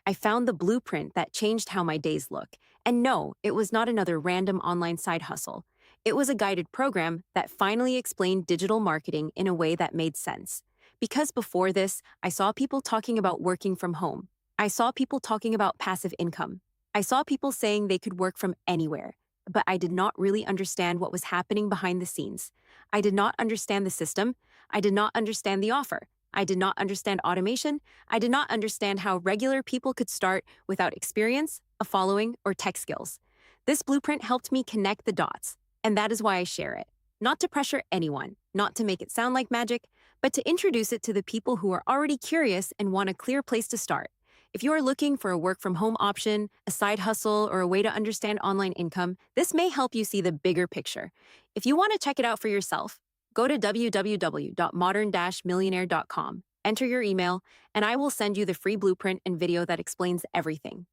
I found the blueprint that changed how my days look. And no, it was not another random online side hustle. It was a guided program that finally explained digital marketing in a way that made sense. Because before this, I saw people talking about working from home. I saw people talking about passive income. I saw people saying they could work from anywhere. But I did not really understand what was happening behind the scenes. I did not understand the system. I did not understand the offer. I did not understand automation. I did not understand how regular people could start without experience, a following, or tech skills. This blueprint helped me connect the dots, and that is why I share it. Not to pressure anyone, not to make it sound like magic, but to introduce it to the people who are already curious and want a clear place to start. If you are looking for a work from home option, a side hustle, or a way to understand online income, this may help you see the bigger picture. If you want to check it out for yourself, go to www.modern-millionaire.com, enter your email, and I will send you the free blueprint and video that explains everything.